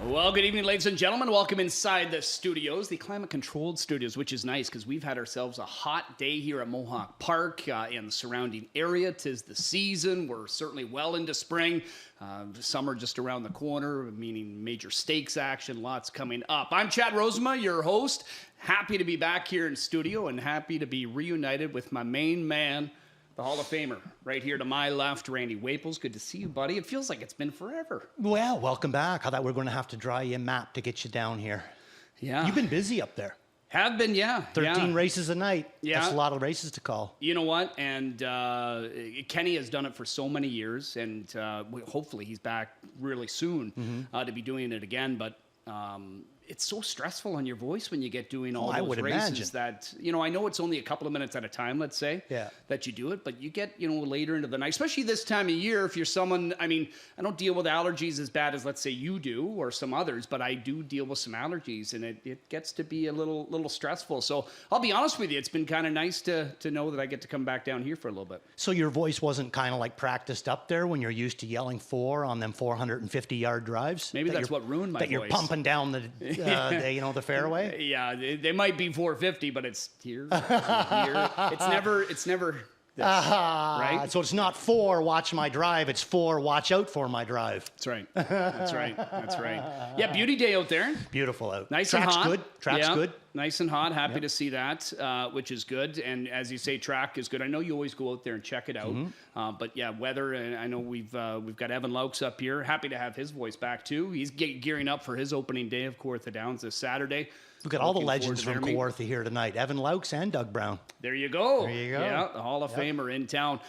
Well, good evening, ladies and gentlemen. Welcome inside the studios, the climate-controlled studios, which is nice because we've had ourselves a hot day here at Mohawk Park and the surrounding area. 'Tis the season. We're certainly well into spring. Summer just around the corner, meaning major stakes action, lots coming up. I'm Chad Rosema, your host. Happy to be back here in studio and happy to be reunited with my main man, the Hall of Famer, right here to my left, Randy Waples. Good to see you, buddy. It feels like it's been forever. Well, welcome back. I thought we were going to have to draw you a map to get you down here. Yeah. You've been busy up there. Have been, yeah. 13 races a night. Yeah. That's a lot of races to call. You know what? And Kenny has done it for so many years, and hopefully he's back really soon to be doing it again. But it's so stressful on your voice when you get doing all those races that, I know it's only a couple of minutes at a time, let's say, that you do it, but you get, later into the night, especially this time of year, if you're someone, I don't deal with allergies as bad as, let's say, you do or some others, but I do deal with some allergies, and it gets to be a little stressful. So I'll be honest with you, it's been kind of nice to know that I get to come back down here for a little bit. So your voice wasn't kind of like practiced up there when you're used to yelling 4 on them 450-yard drives? Maybe that's what ruined my voice. That you're pumping down the the fairway. Yeah, they might be 450, but it's here, here. It's never this, right? So it's not 4 watch my drive. It's 4 watch out for my drive. That's right. That's right. That's right. Yeah, beauty day out there. Beautiful out. Nice Track's and hot. Good. Track's good. Nice and hot. Happy to see that, which is good. And as you say, track is good. I know you always go out there and check it out. But yeah, weather. And I know we've got Evan Laux up here. Happy to have his voice back too. He's gearing up for his opening day of Kawartha Downs this Saturday. We've got all the legends from Kawartha here tonight. Evan Laux and Doug Brown. There you go. There you go. Yeah, the Hall of Famer in town.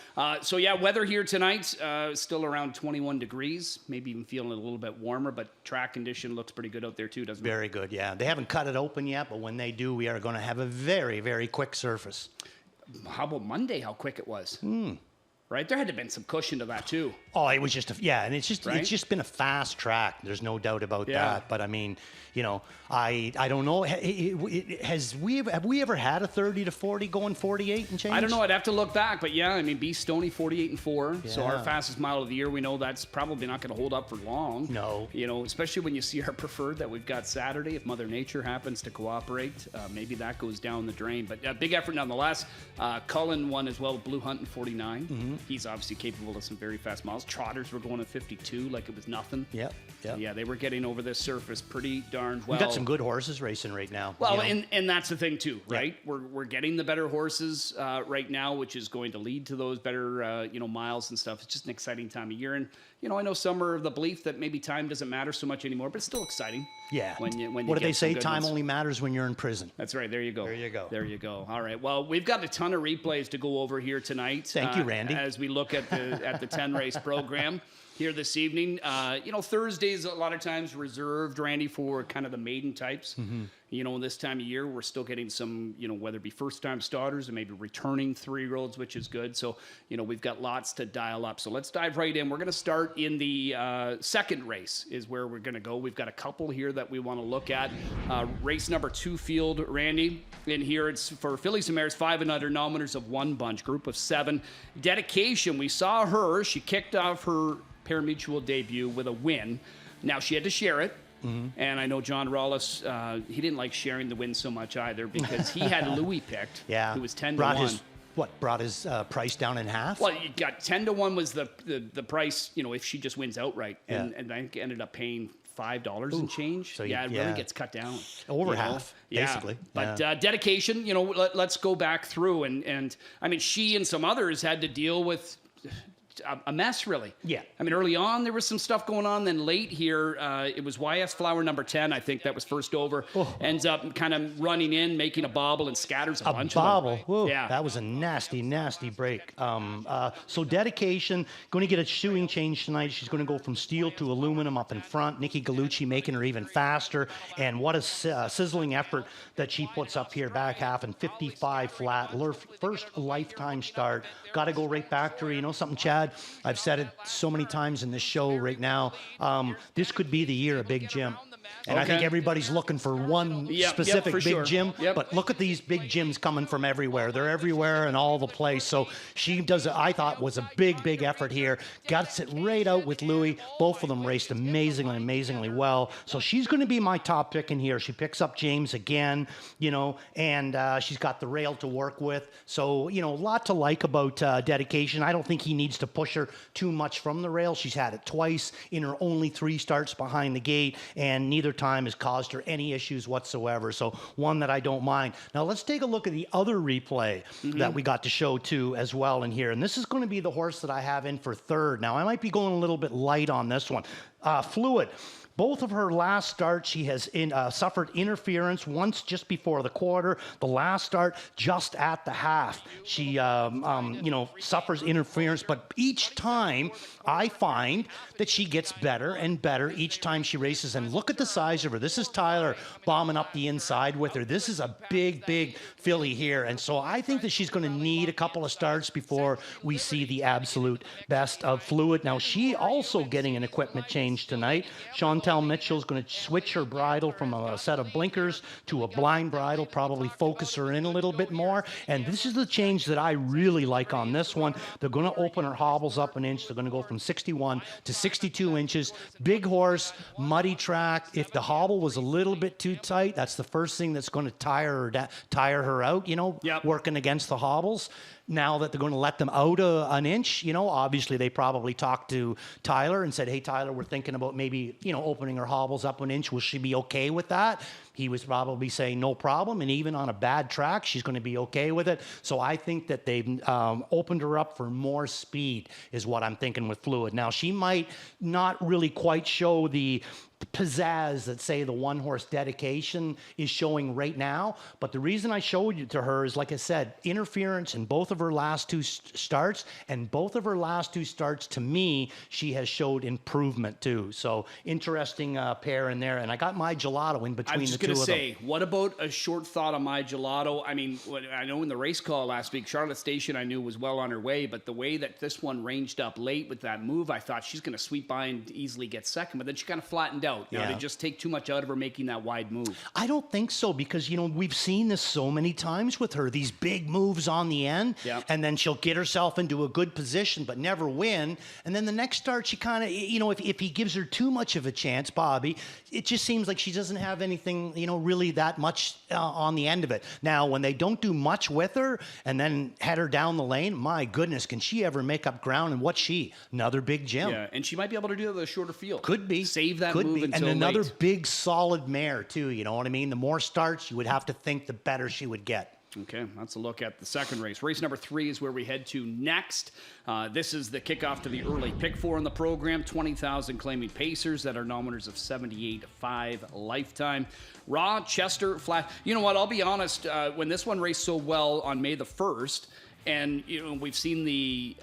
So yeah, weather here tonight, still around 21 degrees, maybe even feeling a little bit warmer, but track condition looks pretty good out there too, doesn't it? Very good, yeah. They haven't cut it open yet, but when they do, we are going to have a very, very quick surface. How about Monday, how quick it was? Right? There had to have been some cushion to that too. Oh, it was just and it's just been a fast track. There's no doubt about that. But I mean, I don't know. Have we ever had a 30 to 40 going 48 and change? I don't know. I'd have to look back. But yeah, Beast Stoney 48 and 4. Yeah. So our fastest mile of the year. We know that's probably not going to hold up for long. No. Especially when you see our preferred that we've got Saturday. If Mother Nature happens to cooperate, maybe that goes down the drain. But big effort nonetheless. Cullen won as well. Blue Hunt in 49. He's obviously capable of some very fast miles. Trotters were going at 52 like it was nothing. Yep. Yeah, they were getting over this surface pretty darn well. We've got some good horses racing right now. Well, and that's the thing too, right? We're getting the better horses right now, which is going to lead to those better miles and stuff. It's just an exciting time of year, and I know some are of the belief that maybe time doesn't matter so much anymore, but it's still exciting. Yeah. When you what do they say? Time only matters when you're in prison. That's right. There you go. There you go. There you go. All right. Well, we've got a ton of replays to go over here tonight. Thank you, Randy. As we look at the 10 race program here this evening. Thursdays a lot of times reserved, Randy, for kind of the maiden types. This time of year, we're still getting some, whether it be first-time starters or maybe returning 3-year-olds, which is good. So, we've got lots to dial up. So let's dive right in. We're going to start in the second race is where we're going to go. We've got a couple here that we want to look at. Race number 2 field, Randy. In here, it's for fillies and mares, 5 and under, nominators of 1 bunch, group of 7. Dedication, we saw her. She kicked off her parimutuel debut with a win. Now, she had to share it. And I know John Rollis, he didn't like sharing the win so much either because he had Louis picked, who was 10 to 1. Brought his price down in half? Well, you got 10 to 1 was the price, if she just wins outright. And I think ended up paying $5 and change. So it really gets cut down. Over half, basically. But dedication, let's go back through. And she and some others had to deal with a mess, really. Yeah. Early on, there was some stuff going on. Then late here, it was YS Flower number 10, I think, that was first over. Ends up kind of running in, making a bobble, and scatters a bunch of them. Whoa. Yeah. That was a nasty, nasty break. So dedication, going to get a shoeing change tonight. She's going to go from steel to aluminum up in front. Nikki Gallucci making her even faster. And what a sizzling effort that she puts up here, back half and 55 flat. First lifetime start. Got to go right back to her. Something, Chad? Chad. I've said it so many times in this show right now. This could be the year of Big Jim. And I think Okay. everybody's looking for one Yep, specific for Big sure. Jim. Yep. But look at these Big Jims coming from everywhere. They're everywhere and all the place. So she does, I thought, was a big effort here. Got it right out with Louis. Both of them raced amazingly well. So she's going to be my top pick in here. She picks up James again, and she's got the rail to work with. So, a lot to like about Dedication. I don't think he needs to push her too much from the rail. She's had it twice in her only 3 starts behind the gate, and neither time has caused her any issues whatsoever. So one that I don't mind. Now let's take a look at the other replay that we got to show too as well in here. And this is going to be the horse that I have in for third. Now I might be going a little bit light on this one. Fluid. Both of her last starts, she has suffered interference, once just before the quarter, the last start just at the half. She, suffers interference, but each time I find that she gets better and better each time she races. And look at the size of her. This is Tyler bombing up the inside with her. This is a big filly here. And so I think that she's going to need a couple of starts before we see the absolute best of Fluid. Now, she also getting an equipment change tonight. Chantel Mitchell's going to switch her bridle from a set of blinkers to a blind bridle, probably focus her in a little bit more. And this is the change that I really like on this one. They're going to open her hobbles up an inch. They're going to go from 61 to 62 inches. Big horse, muddy track. If the hobble was a little bit too tight, that's the first thing that's going to tire her out, Yep. working against the hobbles. Now that they're going to let them out an inch, obviously they probably talked to Tyler and said, hey, Tyler, we're thinking about maybe, opening her hobbles up an inch. Will she be okay with that? He was probably saying no problem. And even on a bad track, she's going to be okay with it. So I think that they've opened her up for more speed is what I'm thinking with Fluid. Now, she might not really quite show the pizzazz that, say, the one horse Dedication is showing right now. But the reason I showed you to her is, like I said, interference in both of her last 2 starts. And both of her last 2 starts, to me, she has showed improvement too. So interesting pair in there. And I got my gelato in between the two of them. I was going to say, what about a short thought on my gelato? I mean, I know in the race call last week, Charlotte Station I knew was well on her way, but the way that this one ranged up late with that move, I thought she's going to sweep by and easily get second, but then she kind of flattened out. Now, Yeah. they just take too much out of her making that wide move. I don't think so, because, we've seen this so many times with her, these big moves on the end, Yep. and then she'll get herself into a good position but never win. And then the next start, she kind of, if he gives her too much of a chance, Bobby, it just seems like she doesn't have anything, really that much on the end of it. Now, when they don't do much with her and then head her down the lane, my goodness, can she ever make up ground? And what's she? Another Big Jim. Yeah, and she might be able to do that with a shorter field. Could be. Save that Could move be. until And another late. big solid mare too, you know what I mean? The more starts you would have to think, the better she would get. Okay, let's look at the second race. Race number 3 is where we head to next. This is the kickoff to the early pick 4 in the program. 20,000 claiming pacers that are nominators of 78.5 lifetime. Rochester Flash. You know what? I'll be honest. When this one raced so well on May the 1st, and we've seen the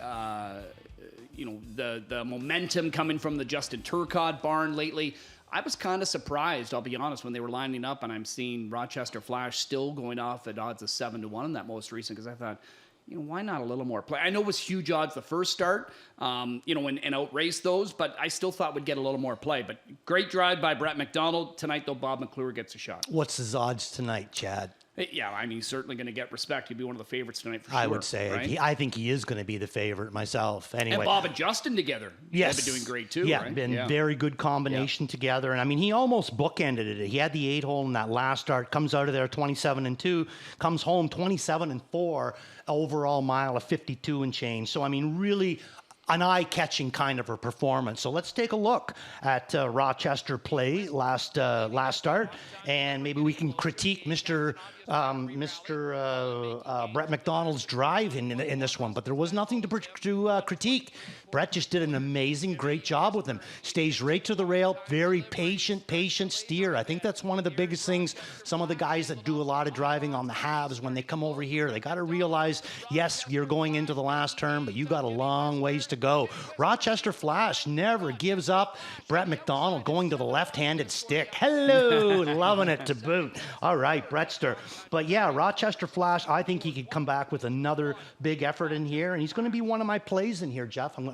momentum coming from the Justin Turcotte barn lately. I was kind of surprised, I'll be honest, when they were lining up and I'm seeing Rochester Flash still going off at odds of 7-1 in that most recent, because I thought, why not a little more play? I know it was huge odds the first start, and outrace those, but I still thought would get a little more play. But great drive by Brett McDonald. Tonight, though, Bob McClure gets a shot. What's his odds tonight, Chad? Yeah, I mean, he's certainly going to get respect. He'd be one of the favorites tonight for sure. I would say. Right? I think he is going to be the favorite myself. Anyway. And Bob and Justin together. Yes. They've been doing great too, Yeah, right? been very good combination together. And I mean, he almost bookended it. He had the 8-hole in that last start, comes out of there 27-2, comes home 27-4, overall mile of 52 and change. So, I mean, really an eye-catching kind of a performance. So let's take a look at Rochester play last start, and maybe we can critique Mr. Brett McDonald's drive in this one. But there was nothing to critique. Brett just did an amazing, great job with him. Stays right to the rail, very patient steer. I think that's one of the biggest things. Some of the guys that do a lot of driving on the halves, when they come over here, they got to realize, yes, you're going into the last turn, but you got a long ways to go. Rochester Flash never gives up. Brett McDonald going to the left-handed stick. Hello, loving it to boot. All right, Brettster. But yeah, Rochester Flash, I think he could come back with another big effort in here, and he's going to be one of my plays in here, Chad. I'm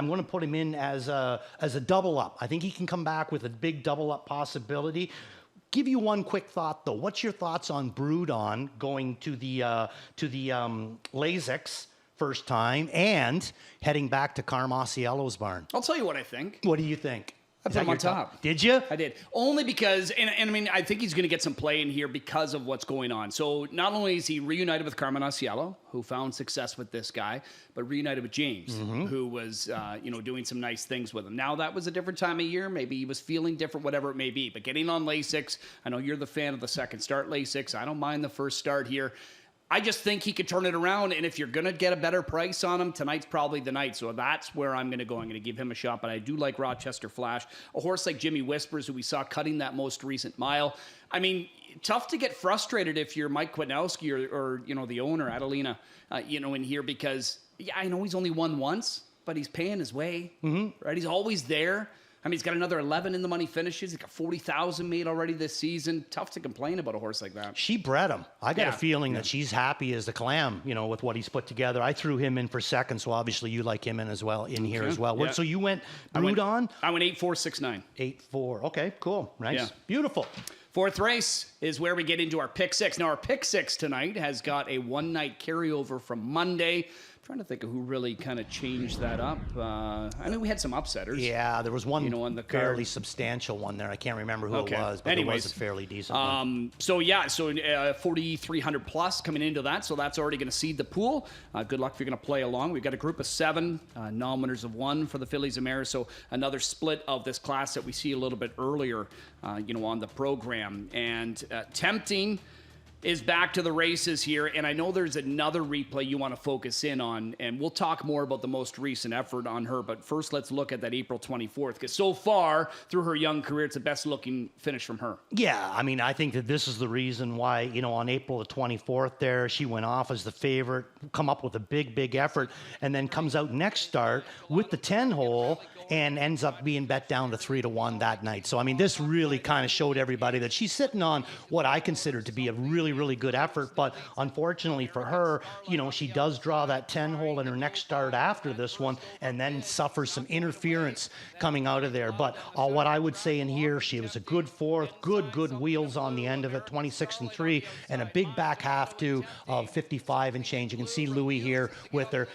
going to put him in as a double up. I think he can come back with a big double up possibility. Give you one quick thought though. What's your thoughts on Broodon going to the Lasix first time and heading back to Carmasiello's barn? I'll tell you what I think. What do you think? I put him on top. Did you? I did. Only because, and I mean, I think he's going to get some play in here because of what's going on. So not only is he reunited with Carmen Asiello, who found success with this guy, but reunited with James, who was, doing some nice things with him. Now, that was a different time of year. Maybe he was feeling different, whatever it may be. But getting on Lasix, I know you're the fan of the second start Lasix. I don't mind the first start here. I just think he could turn it around, and if you're going to get a better price on him, tonight's probably the night. So that's where I'm going to go. I'm going to give him a shot, but I do like Rochester Flash. A horse like Jimmy Whispers, who we saw cutting that most recent mile. I mean, tough to get frustrated if you're Mike Kwitnowski or the owner, Adelina, in here because, yeah, I know he's only won once, but he's paying his way, right? He's always there. I mean, he's got another 11 in the money finishes. He's got 40,000 made already this season. Tough to complain about a horse like that. She bred him. I got a feeling that she's happy as the clam, with what he's put together. I threw him in for second, so obviously you like him here as well. Yeah. So you went Broodon? I went 8-4-6-9. 8-4. Okay, cool. Nice. Yeah. Beautiful. Fourth race is where we get into our pick six. Now, our pick six tonight has got a one-night carryover from Monday. Trying to think of who really kind of changed that up. I mean, we had some upsetters. Yeah, there was one on the fairly card. substantial one there. I can't remember who it was, but it was a fairly decent one. So 4,300 plus coming into that. So that's already going to seed the pool. Good luck if you're going to play along. We've got a group of 7, non-winners of 1 for the Fillies of Maris. So another split of this class that we see a little bit earlier, on the program. And tempting is back to the races here, and I know there's another replay you want to focus in on, and we'll talk more about the most recent effort on her, but first let's look at that April 24th, because so far, through her young career, it's the best-looking finish from her. Yeah, I mean, I think that this is the reason why, on April the 24th there, she went off as the favorite, come up with a big, big effort, and then comes out next start with the 10-hole and ends up being bet down to 3-1 that night. So, I mean, this really kind of showed everybody that she's sitting on what I consider to be a really, really good effort. But unfortunately for her, she does draw that 10-hole in her next start after this one and then suffers some interference coming out of there. But what I would say in here, she was a good fourth, good wheels on the end of it, 26-3, and a big back half too of 55 and change. You can see Louis here with her,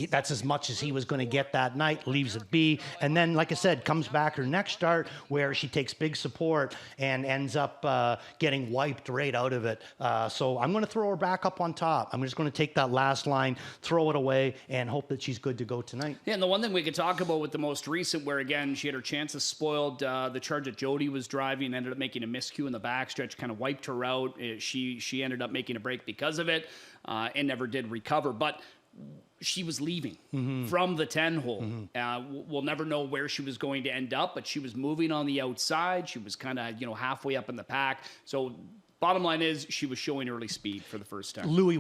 that's as much as he was going to get that night, leaves it be. And then, like I said, comes back her next start where she takes big support and ends up getting wiped right out of it. So I'm going to throw her back up on top. I'm just going to take that last line, throw it away, and hope that she's good to go tonight. Yeah, and the one thing we could talk about with the most recent, where again, she had her chances spoiled. The charge that Jody was driving ended up making a miscue in the backstretch, kind of wiped her out. She ended up making a break because of it and never did recover. But she was leaving from the 10-hole. We'll never know where she was going to end up, but she was moving on the outside. She was kind of, halfway up in the pack. So bottom line is she was showing early speed for the first time. Louis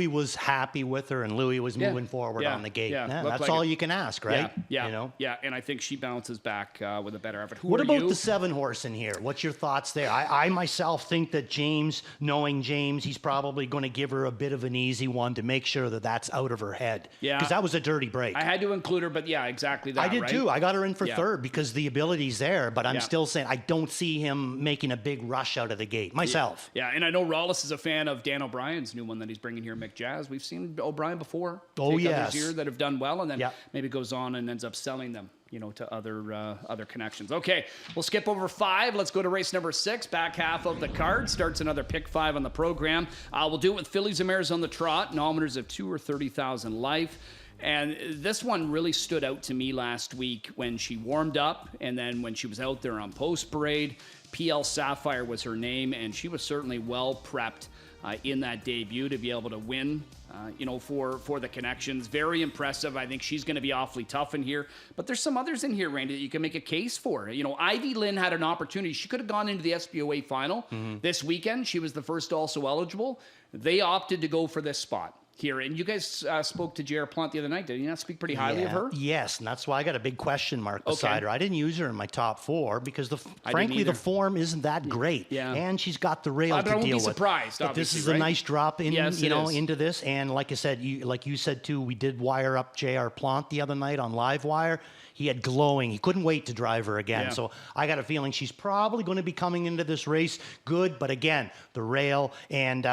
was happy with her, and Louis was moving forward on the gate. Yeah, that's all you can ask, right? Yeah, and I think she bounces back with a better effort. What about the 7-horse in here? What's your thoughts there? I myself think that James, knowing James, he's probably going to give her a bit of an easy one to make sure that that's out of her head. Yeah. Because that was a dirty break. I had to include her, but yeah, exactly that, I did too. I got her in for third because the ability's there, but I'm still saying I don't see him making a big rush out of the gate myself. Yeah, and I know Rollis is a fan of Dan O'Brien's new one that he's bringing here, Mick Jazz. We've seen O'Brien before. Others here that have done well, and then maybe goes on and ends up selling them, to other connections. Okay, we'll skip over 5. Let's go to race number 6. Back half of the card starts another pick 5 on the program. We'll do it with Fillies and Mares on the trot, nominators of 2 or 30,000 life. And this one really stood out to me last week when she warmed up and then when she was out there on post parade. PL Sapphire was her name, and she was certainly well prepped in that debut to be able to win, for the connections. Very impressive. I think she's going to be awfully tough in here. But there's some others in here, Randy, that you can make a case for. Ivy Lynn had an opportunity. She could have gone into the SBOA final this weekend. She was the first also eligible. They opted to go for this spot here. And you guys spoke to J.R. Plant the other night. Did you not speak pretty highly of her? Yes, and that's why I got a big question mark beside her. I didn't use her in my top 4 because, frankly, the form isn't that great. Yeah. And she's got the rail to deal with. I won't be surprised, but obviously, this is a nice drop in, into this. And like I said, you said too, we did wire up J.R. Plant the other night on Live Wire. He had glowing. He couldn't wait to drive her again. Yeah. So I got a feeling she's probably going to be coming into this race good. But again, the rail and,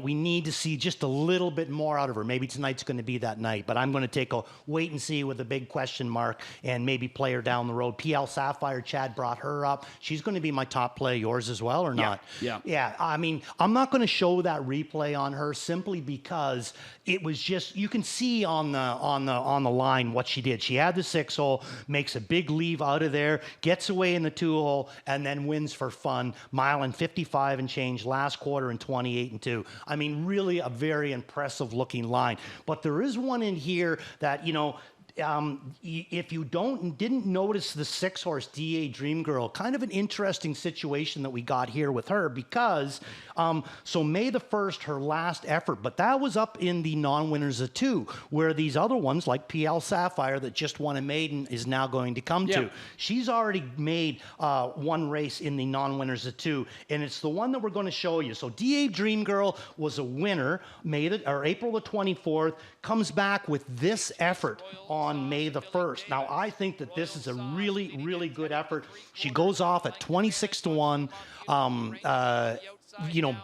we need to see just a little bit more out of her. Maybe tonight's going to be that night. But I'm going to take a wait and see with a big question mark and maybe play her down the road. PL Sapphire, Chad brought her up. She's going to be my top play. Yours as well or not? Yeah. Yeah. I mean, I'm not going to show that replay on her simply because it was just, you can see on the line what she did. She had the 6-hole, makes a big leave out of there, gets away in the 2-hole, and then wins for fun. Mile and 55 and change, last quarter in 28 and 2. I mean, really a very impressive looking line. But there is one in here that, if you didn't notice the 6-horse DA Dream Girl, kind of an interesting situation that we got here with her because so May the 1st, her last effort, but that was up in the non-winners of 2, where these other ones like PL Sapphire that just won a maiden is now going to come to. She's already made one race in the non-winners of 2, and it's the one that we're going to show you. So DA Dream Girl was a winner April the 24th, comes back with this effort on May the 1st. Now, I think that this is a really, really good effort. She goes off at 26 to 1.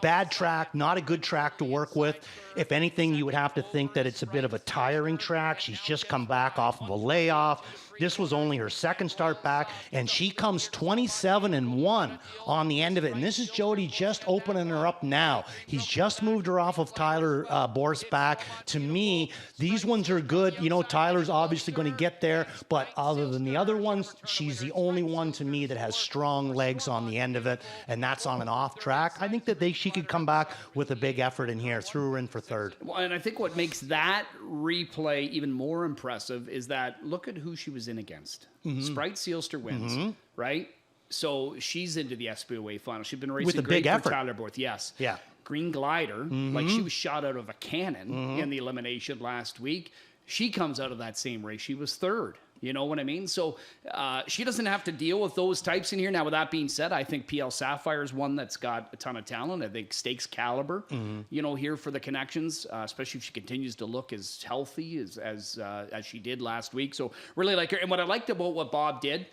Bad track, not a good track to work with. If anything, you would have to think that it's a bit of a tiring track. She's just come back off of a layoff. This was only her second start back, and she comes 27 and 1 on the end of it. And this is Jody just opening her up now. He's just moved her off of Tyler Borst back. To me, these ones are good. Tyler's obviously going to get there, but other than the other ones, she's the only one to me that has strong legs on the end of it, and that's on an off track. I think that she could come back with a big effort in here. Threw her in for 3rd. Well, and I think what makes that replay even more impressive is that look at who she was in against. Sprite Sealster wins, right? So she's into the SBOA final. She's been racing with a great big for effort. Tyler Borth. Yes. Yeah. Green Glider, like she was shot out of a cannon in the elimination last week. She comes out of that same race. She was 3rd. You know what I mean? So she doesn't have to deal with those types in here. Now, with that being said, I think PL Sapphire is one that's got a ton of talent. I think Stakes Caliber, here for the connections, especially if she continues to look as healthy as she did last week. So really like her. And what I liked about what Bob did,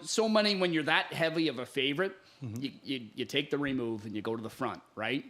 so many when you're that heavy of a favorite, you take the remove and you go to the front, right?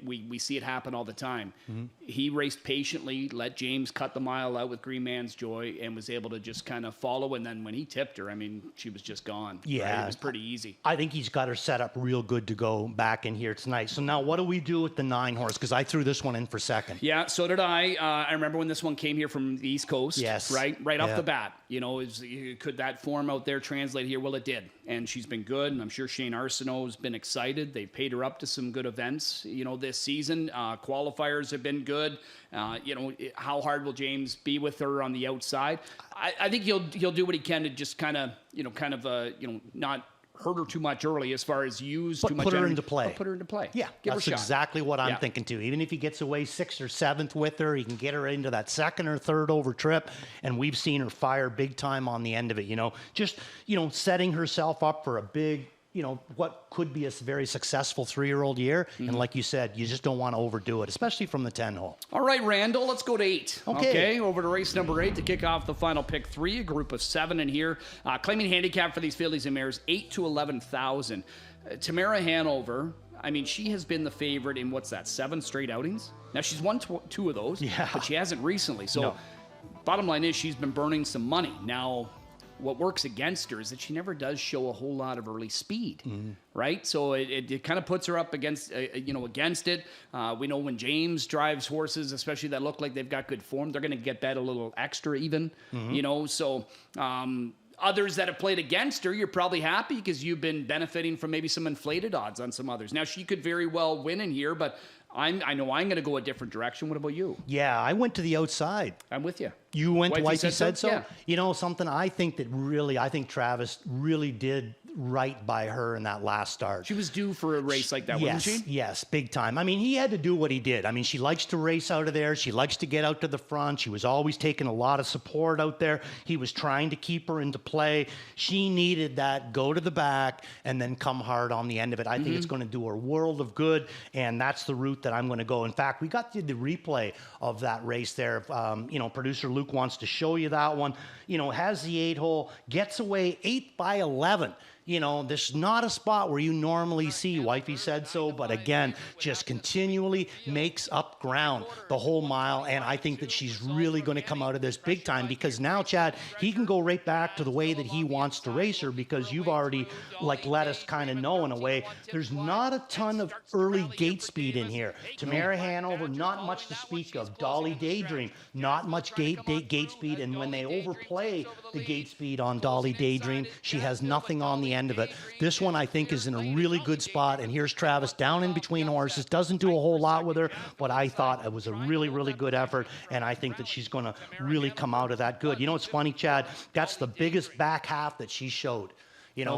We see it happen all the time. He raced patiently, let James cut the mile out with Green Man's Joy, and was able to just kind of follow. And then when he tipped her, I mean, she was just gone. Yeah. Right? It was pretty easy. I think he's got her set up real good to go back in here tonight. So now what do we do with the 9-horse? Because I threw this one in for 2nd. Yeah, so did I. I remember when this one came here from the East Coast. Yes. Right off the bat. Could that form out there translate here? Well, it did. And she's been good, and I'm sure Shane Arsenault's been excited. They paid her up to some good events, this season. Qualifiers have been good. How hard will James be with her on the outside? I think he'll do what he can to just kind of not hurt her too much early as far as use but too much put her energy. into play. But put her into play. Yeah, Give that's her a shot. exactly what I'm thinking too. Even if he gets away 6th or 7th with her, he can get her into that 2nd or 3rd over trip. And we've seen her fire big time on the end of it. Just setting herself up for a big, what could be a very successful 3-year-old year. And like you said, you just don't want to overdo it, especially from the 10-hole. All right, Randall, let's go to 8. Okay. Over to race number 8 to kick off the final pick 3, a group of 7 in here. Claiming handicap for these fillies and mares, 8 to 11,000. Tamara Hanover, I mean, she has been the favorite in, 7 straight outings? Now, she's won 2 of those, but she hasn't recently. So, bottom line is she's been burning some money. Now, what works against her is that she never does show a whole lot of early speed, right? So it kind of puts her up against, against it. We know when James drives horses, especially that look like they've got good form, they're going to get that a little extra even, So others that have played against her, you're probably happy because you've been benefiting from maybe some inflated odds on some others. Now, she could very well win in here, but I know I'm going to go a different direction. What about you? Yeah, I went to the outside. I'm with you. You went to Wifey Said So? Yeah. Something I think Travis really did right by her in that last start. She was due for a race like that, wasn't she? Yes, big time. I mean, he had to do what he did. I mean, she likes to race out of there. She likes to get out to the front. She was always taking a lot of support out there. He was trying to keep her into play. She needed that go to the back and then come hard on the end of it. I think it's going to do her a world of good, and that's the route that I'm going to go. In fact, we got the replay of that race there. Producer Luke wants to show you that one. Has the 8-hole, gets away 8 by 11. There's not a spot where you normally see, wifey said so, but again, just continually makes up ground the whole mile, and I think that she's really going to come out of this big time, because now, Chad, he can go right back to the way that he wants to race her, because you've already, let us kind of know in a way, there's not a ton of early gate speed in here. Tamara Hanover, not much to speak of. Dolly Daydream, not much gate speed, and when they overplay the gate speed on Dolly Daydream, she has nothing on the end of it. This one, I think, is in a really good spot, and here's Travis down in between horses. Doesn't do a whole lot with her, but I thought it was a really, really good effort, and I think that she's going to really come out of that good. It's funny, Chad, that's the biggest back half that she showed.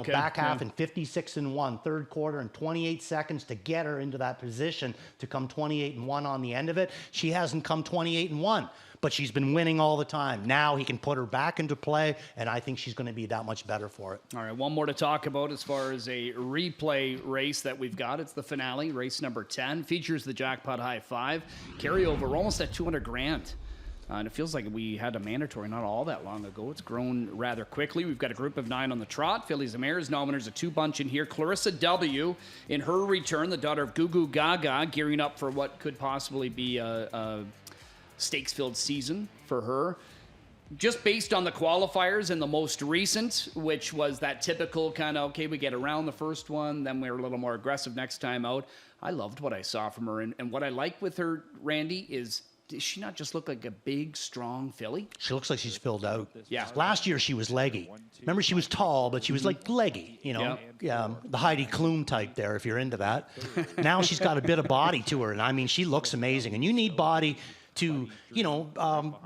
Back half in 56 and 1, third quarter and 28 seconds to get her into that position to come 28 and 1 on the end of it. She hasn't come 28 and 1, but she's been winning all the time. Now he can put her back into play, and I think she's going to be that much better for it. All right, one more to talk about as far as a replay race that we've got. It's the finale, race number 10. Features the Jackpot High 5. Carryover, we're almost at $200,000. And it feels like we had a mandatory not all that long ago. It's grown rather quickly. We've got a group of 9 on the trot. Fillies and Mares, no-winners, a 2-bunch in here. Clarissa W. in her return, the daughter of Goo Goo Gaga, gearing up for what could possibly be a stakes-filled season for her. Just based on the qualifiers and the most recent, which was that typical kind of, okay, we get around the first one, then we're a little more aggressive next time out. I loved what I saw from her. And what I like with her, Randy, is... does she not just look like a big, strong filly? She looks like she's filled out. Yeah. Last year she was leggy. Remember, she was tall, but she was like leggy, the Heidi Klum type there, if you're into that. Now she's got a bit of body to her, and I mean, she looks amazing. And you need body to,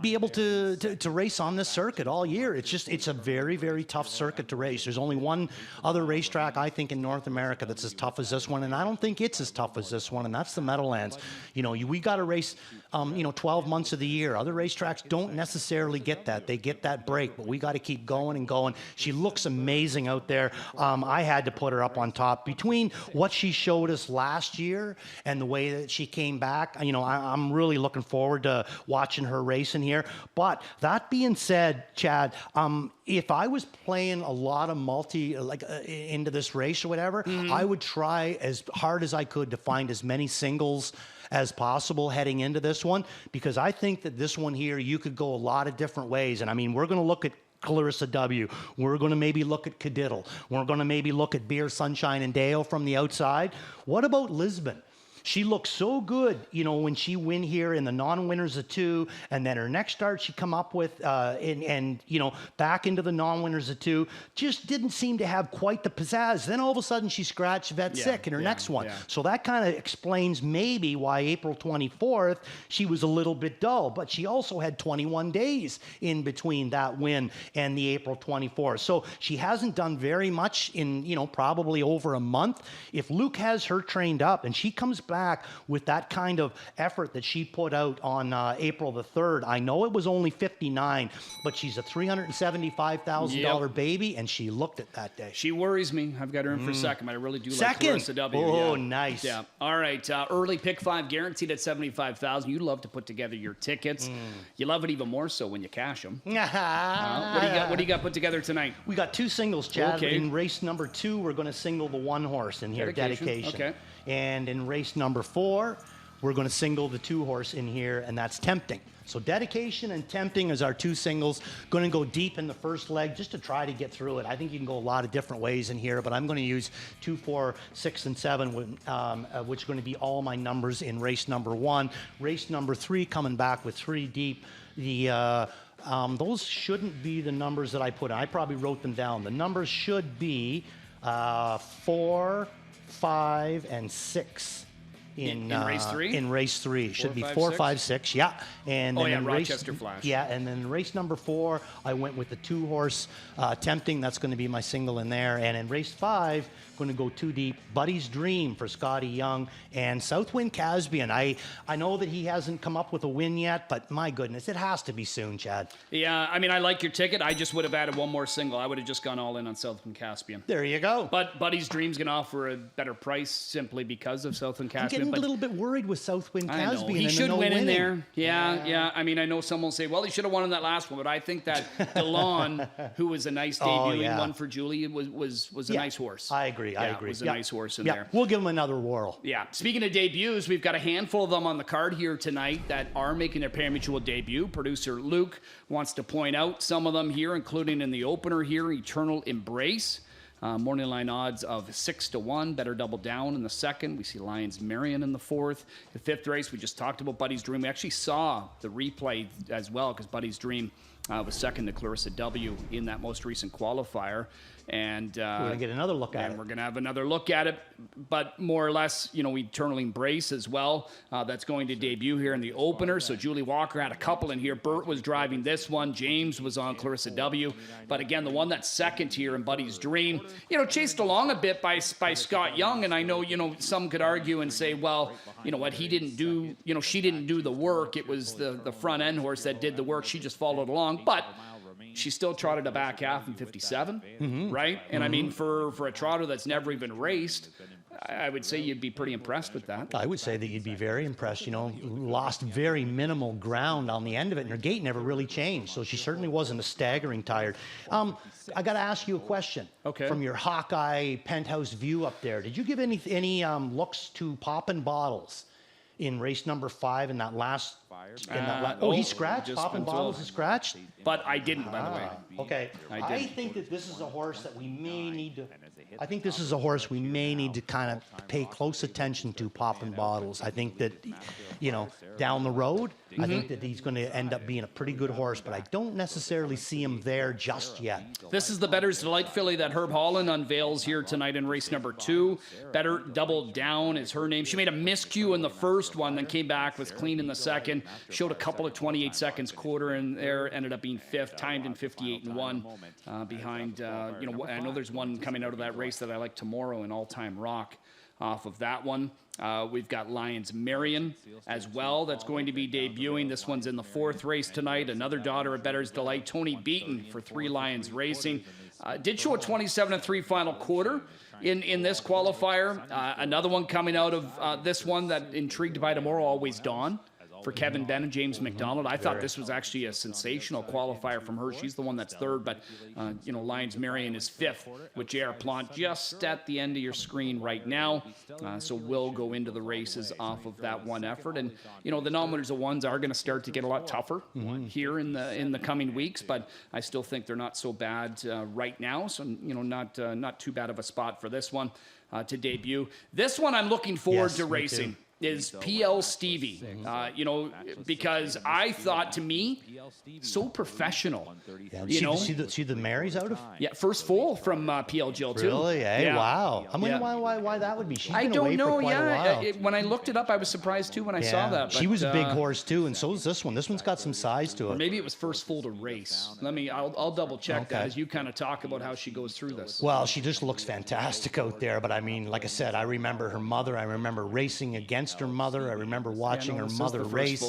be able to race on this circuit all year. It's a very, very tough circuit to race. There's only one other racetrack, I think, in North America that's as tough as this one, and I don't think it's as tough as this one, and that's the Meadowlands. We got to race, 12 months of the year. Other racetracks don't necessarily get that. They get that break, but we got to keep going and going. She looks amazing out there. I had to put her up on top. Between what she showed us last year and the way that she came back, I'm really looking forward to watching her racing here. But that being said, Chad, if I was playing a lot of into this race or whatever, I would try as hard as I could to find as many singles as possible heading into this one, because I think that this one here, you could go a lot of different ways. And I mean, we're going to look at Clarissa W. We're going to maybe look at Cadiddle. We're going to maybe look at Beer, Sunshine, and Dale from the outside. What about Lisbon? She looks so good, when she win here in the non-winners of 2, and then her next start she come up with, back into the non-winners of 2, just didn't seem to have quite the pizzazz. Then all of a sudden she scratched Vet Sick in her next one. Yeah. So that kind of explains maybe why April 24th she was a little bit dull, but she also had 21 days in between that win and the April 24th. So she hasn't done very much in, probably over a month. If Luke has her trained up and she comes back with that kind of effort that she put out on April the 3rd. I know it was only 59, but she's a $375,000 baby, and she looked it that day. She worries me. I've got her in for second, but I really do like second. Clarissa W. Oh, nice. Yeah. All right. Early pick 5 guaranteed at $75,000. You love to put together your tickets. You love it even more so when you cash them. What do you got put together tonight? We got 2 singles, Chad. Okay. In race number 2, we're going to single the 1 horse in here, Dedication. Okay. And in race number 4, we're going to single the 2 horse in here, and that's Tempting. So Dedication and Tempting is our 2 singles. Going to go deep in the first leg just to try to get through it. I think you can go a lot of different ways in here, but I'm going to use 2, 4, 6, and 7, which are going to be all my numbers in race number 1. Race number 3 coming back with 3 deep. Those shouldn't be the numbers that I put in. I probably wrote them down. The numbers should be 4, 5, and 6 in race 3? In race 3, should be 5, 4, 6? 5, 6. Yeah, and then in Rochester race, Flash. Yeah, and then race number 4, I went with the 2-horse Tempting. That's going to be my single in there. And in race 5, going to go 2 deep. Buddy's Dream for Scotty Young and Southwind Caspian. I know that he hasn't come up with a win yet, but my goodness, it has to be soon, Chad. Yeah, I mean, I like your ticket. I just would have added one more single. I would have just gone all in on Southwind Caspian. There you go. But Buddy's Dream's going to offer a better price simply because of Southwind I'm Caspian. getting a little bit worried with Southwind I know. Caspian. He and should no win in winning. there. Yeah. I mean, I know someone will say, well, he should have won in that last one, but I think that DeLon, who was a nice debuting one for Julie, was a nice horse. I agree. I agree. Was a nice horse in there. We'll give him another whirl. Yeah. Speaking of debuts, we've got a handful of them on the card here tonight that are making their pari-mutuel debut. Producer Luke wants to point out some of them here, including in the opener here, Eternal Embrace. Morning line odds of 6-1. Better double down in the second. We see Lions Marion in the fourth. The fifth race, we just talked about Buddy's Dream. We actually saw the replay as well because Buddy's Dream was second to Clarissa W. in that most recent qualifier. And we're going to get another look at it. We're going to have another look at it, but more or less, Eternal Embrace as well. That's going to debut here in the opener. So Julie Walker had a couple in here. Bert was driving this one. James was on Clarissa W. But again, the one that's second here in Buddy's Dream, chased along a bit by Scott Young. And I know, some could argue and say, well, what he didn't do, she didn't do the work. It was the front end horse that did the work. She just followed along. But she still trotted a back half in 57, right? And I mean, for a trotter that's never even raced, I would say you'd be pretty impressed with that. I would say that you'd be very impressed. Lost very minimal ground on the end of it, and her gait never really changed. So she certainly wasn't a staggering tired. I got to ask you a question. Okay. From your Hawkeye penthouse view up there, did you give any looks to Poppin' Bottles in race number 5 in that last? He scratched. Poppin' Bottles is scratched. But I didn't, by the way. Okay. I think that this is a horse that we may need to. I think this is a horse we may need to kind of pay close attention to. Poppin' Bottles. I think that, down the road, I think that he's going to end up being a pretty good horse, but I don't necessarily see him there just yet. This is the Better's Delight filly that Herb Holland unveils here tonight in race number 2. Better Double Down is her name. She made a miscue in the first one, then came back, was clean in the second. Showed a couple of 28 seconds quarter in there, ended up being 5th, timed in 58-1 behind, I know there's one coming out of that race that I like tomorrow in All Time Rock off of that one. We've got Lions Marion as well that's going to be debuting. This one's in the 4th race tonight. Another daughter of Better's Delight, Tony Beaton for 3 Lions Racing. Did show a 27-3 final quarter in this qualifier. Another one coming out of this one that intrigued by tomorrow, Always Dawn. For Kevin Benn and James McDonald. I thought this was actually a sensational qualifier from her. She's the one that's 3rd, but, Lions Marion is 5th with J.R. Plant just at the end of your screen right now. So we'll go into the races off of that one effort. And, the nominators of ones are going to start to get a lot tougher here in the coming weeks, but I still think they're not so bad right now. So, not too bad of a spot for this one to debut. This one I'm looking forward to racing. Is PL Stevie, because I thought, to me, so professional. Yeah, see the Marys out of? Yeah, first full from PL Jill too. Really? Eh? Yeah. Wow. I wonder why that would be. She's been I don't away know. For quite a while. When I looked it up, I was surprised too when I saw that. She was a big horse too, and so is this one. This one's got some size to it. Maybe it was first full to race. I'll double check that as you kind of talk about how she goes through this. Well, she just looks fantastic out there. But I mean, like I said, I remember her mother. I remember racing against her mother. I remember watching her mother race,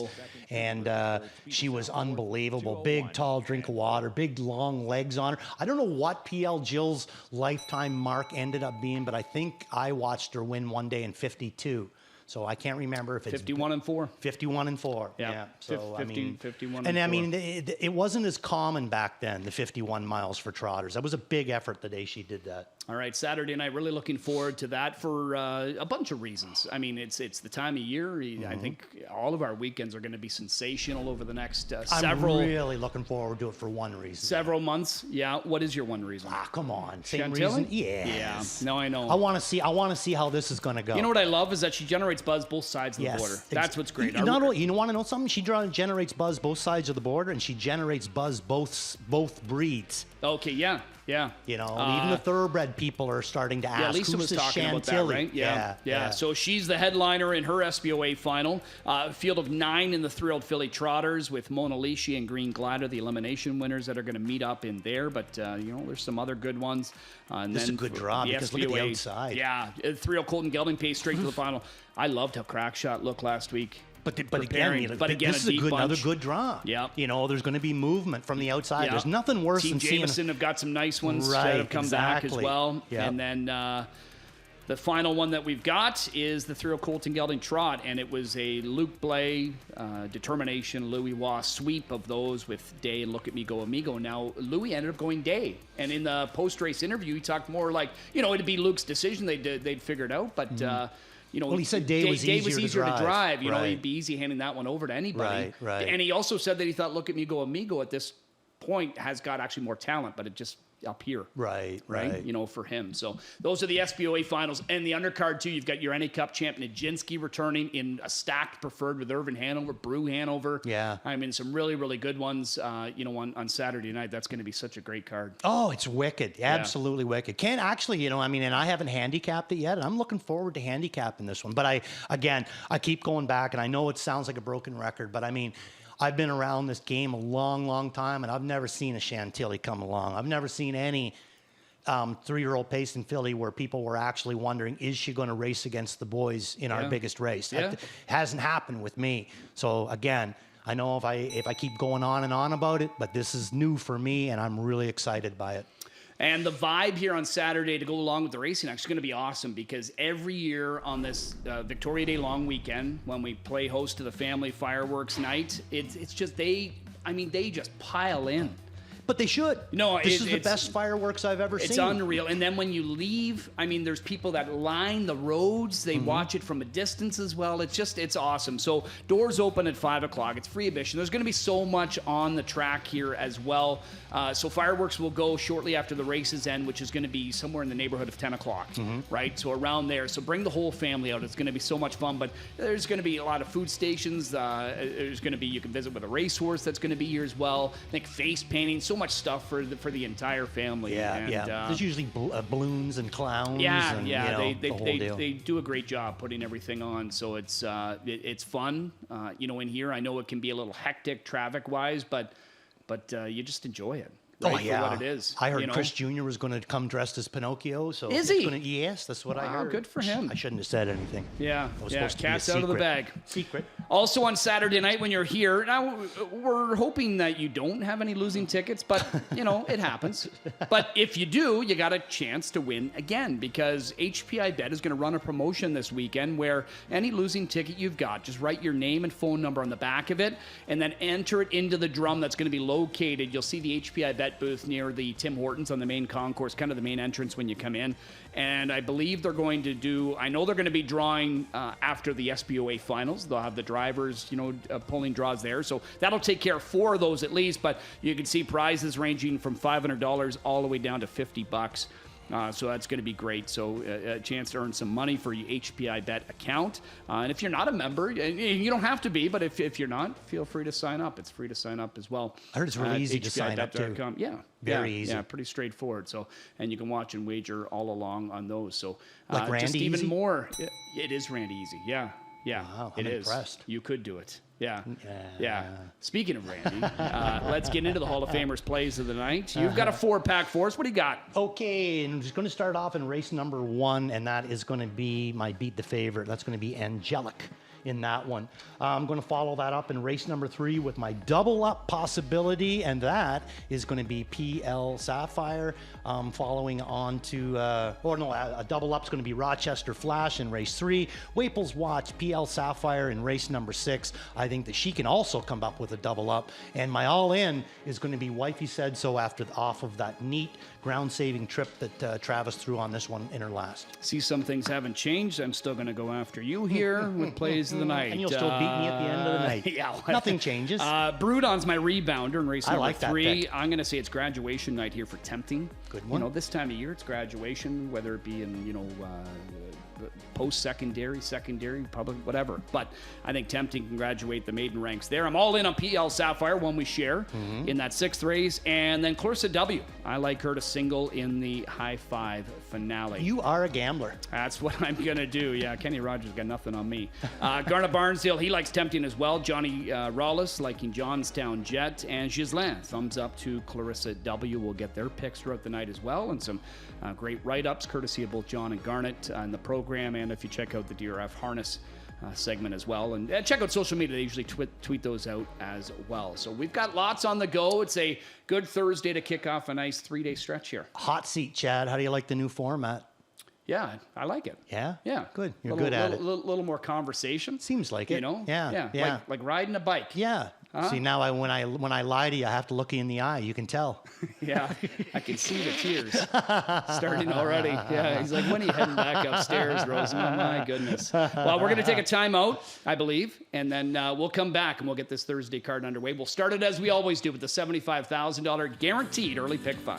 and she was unbelievable. Big, tall drink of water, big, long legs on her. I don't know what PL Jill's lifetime mark ended up being, but I think I watched her win one day in 52. So I can't remember if it's 51-4. 51-4. Yeah. So 51. And I mean, it wasn't as common back then, the 51 miles for trotters. That was a big effort the day she did that. All right, Saturday night. Really looking forward to that for a bunch of reasons. I mean, it's the time of year. I think all of our weekends are going to be sensational over the next several. I'm really looking forward to it for one reason. Several months. Yeah. What is your one reason? Come on. Same Chantilly? reason. Yes. Yeah. No, I know. I want to see how this is going to go. You know what I love is that she generates buzz both sides of the border. That's what's great. You want to know something? She generates buzz both sides of the border, and she generates buzz both breeds. Okay, yeah. Yeah. You know, even the thoroughbred people are starting to ask, Lisa who's was this talking about that, Chantilly? right? Yeah. So she's the headliner in her SBOA final. Field of 9 in the Thrilled Filly Trotters with Mona Lisa and Green Glider, the elimination winners that are going to meet up in there. But, there's some other good ones. And This is then a good draw because look at the outside. Yeah. 3-year-old Colton Gelding Pace straight to the final. I loved how Crackshot looked last week. But Preparing. again, a this is deep another bunch. good draw. Yep. You know, there's going to be movement from the outside. Yep. There's nothing worse Team than Jameson seeing. have got some nice ones Right, that have come back as exactly. well. Yep. And then the final one that we've got is the 3-year-old Colton Gelding Trot, and it was a Luke Blay, Determination, Louis Waugh sweep of those with Day and Look at Me Go Amigo. Now, Louis ended up going Day, and in the post-race interview, he talked more like, it'd be Luke's decision. They'd figure it out, but. Well, he said Day was easier to drive. You know, Right. he'd be easy handing that one over to anybody. Right. And he also said that he thought Look at Me Go Amigo at this point has got actually more talent, but it just up here. Right. For him. So those are the SBOA finals. And the undercard, too, you've got your NA Cup champ Nijinsky returning in a stacked preferred with Irvin Hanover, Brew Hanover. Yeah. I mean, some really, really good ones, on Saturday night. That's going to be such a great card. Oh, it's wicked. Absolutely wicked. Can't actually, and I haven't handicapped it yet. And I'm looking forward to handicapping this one. But I keep going back, and I know it sounds like a broken record, but I mean, I've been around this game a long, long time, and I've never seen a Chantilly come along. I've never seen any 3-year-old Payson filly where people were actually wondering, is she going to race against the boys in our biggest race? Yeah. That hasn't happened with me. So again, I know if I keep going on and on about it, but this is new for me, and I'm really excited by it. And the vibe here on Saturday to go along with the racing actually going to be awesome because every year on this Victoria Day long weekend, when we play host to the family fireworks night, it's just they just pile in. But they should. No, this is the best fireworks I've ever seen. It's unreal. And then when you leave, there's people that line the roads. They watch it from a distance as well. It's awesome. So doors open at 5 o'clock. It's free admission. There's going to be so much on the track here as well. So fireworks will go shortly after the races end, which is going to be somewhere in the neighborhood of 10 o'clock, right? So around there. So bring the whole family out. It's going to be so much fun. But there's going to be a lot of food stations. There's going to be, you can visit with a racehorse that's going to be here as well. I think face painting. So much stuff for the entire family. There's usually balloons and clowns. They the whole deal. they do a great job putting everything on. So it's fun. In here, I know it can be a little hectic traffic wise, but you just enjoy it. Right, for what it is. I heard Chris Jr. was going to come dressed as Pinocchio. So is he? Yes, that's what I heard. Good for him. I shouldn't have said anything. Yeah, It was supposed to be a cat's out of the secret. bag. Secret. Also on Saturday night when you're here, now we're hoping that you don't have any losing tickets, but it happens. But if you do, you got a chance to win again because HPI Bet is going to run a promotion this weekend where any losing ticket you've got, just write your name and phone number on the back of it and then enter it into the drum that's going to be located. You'll see the HPI Bet booth near the Tim Hortons on the main concourse, kind of the main entrance when you come in. And I believe they're going to they're going to be drawing after the SBOA finals. They'll have the drivers, pulling draws there. So that'll take care of 4 of those at least, but you can see prizes ranging from $500 all the way down to $50. So that's going to be great. So a chance to earn some money for your HPI Bet account. And if you're not a member, and you don't have to be, but if you're not, feel free to sign up. It's free to sign up as well. I heard it's really easy to sign up too. Yeah. Very easy. Yeah, pretty straightforward. So, and you can watch and wager all along on those. So Like Randy just even Easy? more. It is Randy Easy. Yeah. Wow, I'm it is. impressed. You could do it. Yeah. Speaking of Randy, let's get into the Hall of Famers plays of the night. You've got a 4-pack for us. What do you got? Okay, and I'm just going to start off in race number 1, and that is going to be my beat the favorite. That's going to be Angelic in that one. I'm going to follow that up in race number 3 with my double up possibility, and that is going to be PL Sapphire. Following on to, a double up is going to be Rochester Flash in race 3. Waples Watch, PL Sapphire in race number 6. I think that she can also come up with a double up. And my all in is going to be Wifey Said So off of that neat ground saving trip that Travis threw on this one in her last. See, some things haven't changed. I'm still going to go after you here with plays of the night. And you'll still beat me at the end of the night. Yeah. Nothing changes. Broodon's my rebounder in race I number like that 3. pick. I'm going to say it's graduation night here for Tempting. Good one. This time of year it's graduation, whether it be in, post-secondary, secondary, public, whatever. But I think Tempting can graduate the maiden ranks there. I'm all in on PL Sapphire, one we share in that 6th race. And then Clarissa W. I like her to single in the high 5 finale. You are a gambler. That's what I'm going to do. Yeah, Kenny Rogers got nothing on me. Garnet Barnsdale, he likes Tempting as well. Johnny Rawlis liking Johnstown Jet. And Ghislain, thumbs up to Clarissa W. We'll get their picks throughout the night as well. And some great write-ups courtesy of both John and Garnet in the program. And if you check out the DRF Harness segment as well. And check out social media. They usually tweet those out as well. So we've got lots on the go. It's a good Thursday to kick off a nice 3-day stretch here. Hot seat, Chad. How do you like the new format? Yeah, I like it. Yeah? Yeah. Good. You're good at it. Little more conversation. Seems like it. You know? Yeah. Yeah. Like riding a bike. Yeah. See, now when I lie to you, I have to look you in the eye. You can tell. Yeah, I can see the tears starting already. Yeah, he's like, when are you heading back upstairs, Rose? Oh, my goodness. Well, we're going to take a timeout, I believe, and then we'll come back and we'll get this Thursday card underway. We'll start it as we always do with the $75,000 guaranteed early pick 5.